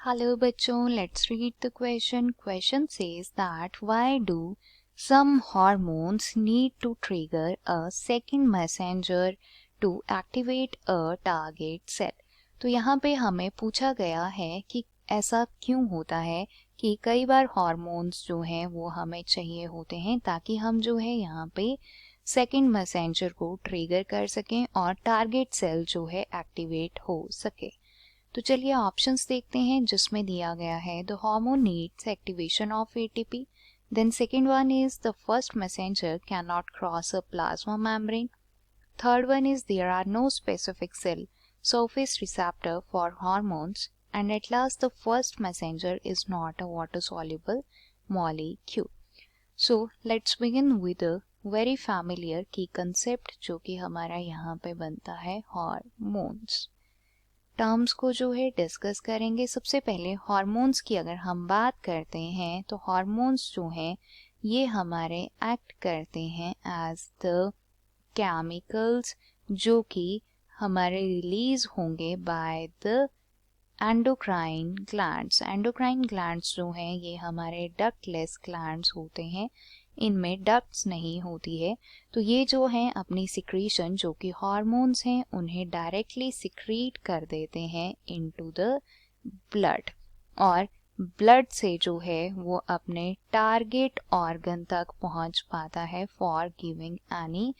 Hello बच्चों, let's read the question. Question says that why do some hormones need to trigger a second messenger to activate a target cell. तो यहाँ पे हमें पूछा गया है कि ऐसा क्यों होता है कि कई बार हार्मोन्स जो हैं वो हमें चाहिए होते हैं ताकि हम जो है यहाँ पे सेकंड मैसेंजर को ट्रिगर कर सकें और टारगेट सेल जो है एक्टिवेट हो सके. तो चलिए ऑप्शंस देखते हैं जिसमें दिया गया है the hormone needs activation of ATP. Then second one is the first messenger can not cross a plasma membrane. Third one is there are no specific cell surface receptor for hormones, and at last the first messenger is not a water soluble molecule. So let's begin with a very familiar key concept जो कि हमारा यहाँ पे बनता है hormones. Terms को जो है डिस्कस करेंगे. सबसे पहले हार्मोन्स की अगर हम बात करते हैं तो हार्मोन्स जो हैं ये हमारे एक्ट करते हैं एज द केमिकल्स जो कि हमारे रिलीज होंगे by the endocrine glands. Endocrine glands जो हैं ये हमारे डक्टलेस ग्लैंड्स होते हैं, इनमें डक्ट्स नहीं होती है. तो ये जो हैं अपनी सिक्रीशन जो कि हार्मोन्स हैं उन्हें डायरेक्टली सिक्रीट कर देते हैं इनटू द ब्लड, और ब्लड से जो है वो अपने टारगेट ऑर्गन तक पहुंच पाता है for giving any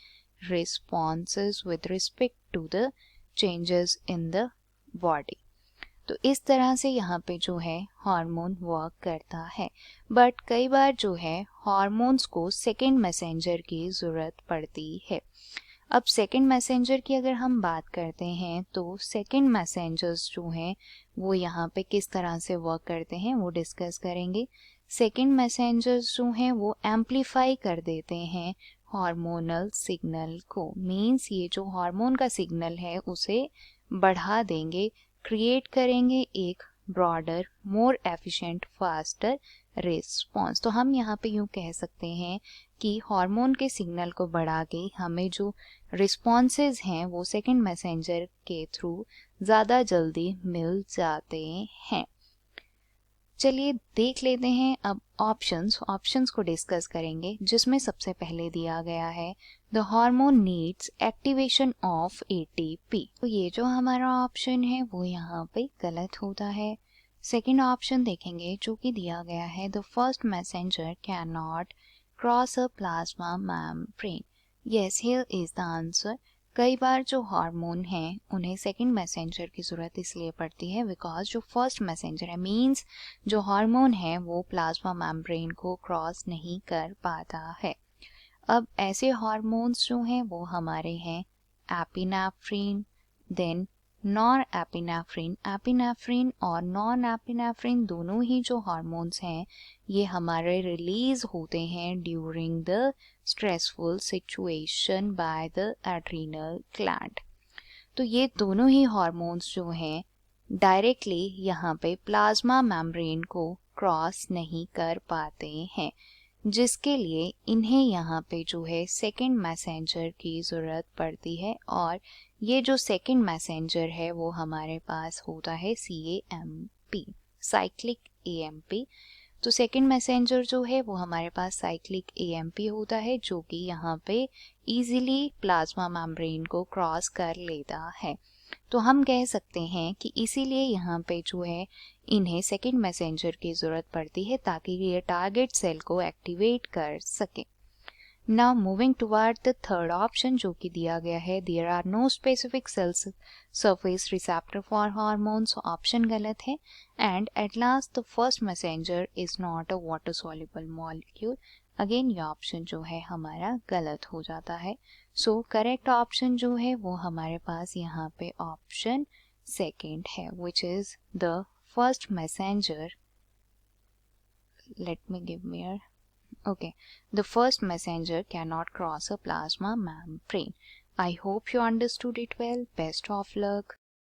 responses with respect to the changes in the body. तो इस तरह से यहाँ पे जो है हार्मोन वर्क करता है. बट कई बार जो है हार्मोन्स को सेकेंड मैसेंजर की ज़रूरत पड़ती है. अब सेकेंड मैसेंजर की अगर हम बात करते हैं तो सेकेंड मैसेंजर्स जो हैं वो यहाँ पे किस तरह से वर्क करते हैं वो डिस्कस करेंगे. सेकेंड मैसेंजर्स जो हैं वो एम्पलीफाई कर देते हैं हार्मोनल सिग्नल को. मीन्स ये जो हार्मोन का सिग्नल है उसे बढ़ा देंगे, क्रिएट करेंगे एक broader, more efficient, faster response. तो हम यहाँ पे यूँ कह सकते हैं कि हार्मोन के सिग्नल को बढ़ा के हमें जो रिस्पॉन्सेज हैं वो सेकंड मैसेंजर के थ्रू ज़्यादा जल्दी मिल जाते हैं. चलिए देख लेते हैं अब ऑप्शंस को डिस्कस करेंगे जिसमें सबसे पहले दिया गया है the hormone needs activation of ATP. तो ये जो हमारा ऑप्शन है वो यहाँ पे गलत होता है. सेकंड ऑप्शन देखेंगे जो कि दिया गया है the first messenger can not cross a plasma membrane. Yes, here is the answer. कई बार जो हार्मोन हैं उन्हें सेकंड मैसेंजर की ज़रूरत इसलिए पड़ती है बिकॉज जो फर्स्ट मैसेंजर है मींस जो हार्मोन है वो प्लाज्मा मेम्ब्रेन को क्रॉस नहीं कर पाता है. अब ऐसे हार्मोन्स जो हैं वो हमारे हैं epinephrine, then non epinephrine. Epinephrine और नॉन एपिनेफ्रिन दोनों ही जो हार्मोन्स हैं ये हमारे रिलीज होते हैं during the stressful situation by the adrenal gland. तो ये दोनों ही हार्मोन्स जो हैं डायरेक्टली यहाँ पे प्लाज्मा मेम्ब्रेन को क्रॉस नहीं कर पाते हैं, जिसके लिए इन्हें यहाँ पे जो है सेकंड मैसेंजर की ज़रूरत पड़ती है. और ये जो सेकंड मैसेंजर है वो हमारे पास होता है CAMP, साइक्लिक AMP. तो सेकंड मैसेंजर जो है वो हमारे पास साइक्लिक AMP होता है जो कि यहाँ पे इजीली प्लाज्मा मेम्ब्रेन को क्रॉस कर लेता है. तो हम कह सकते हैं कि इसीलिए यहाँ पे जो है इन्हें सेकंड मैसेंजर की ज़रूरत पड़ती है ताकि ये टारगेट सेल को एक्टिवेट कर सके. Now moving toward the third option जो कि दिया गया है there are no specific cells surface receptor for hormones. Option गलत है. And at last the first messenger is not a water soluble molecule. Again ये ऑप्शन जो है हमारा गलत हो जाता है. सो करेक्ट ऑप्शन जो है वो हमारे पास यहाँ पे ऑप्शन सेकेंड है which is the first messenger. Let me give mayor. Okay, the first messenger cannot cross a plasma membrane. I hope you understood it well. Best of luck.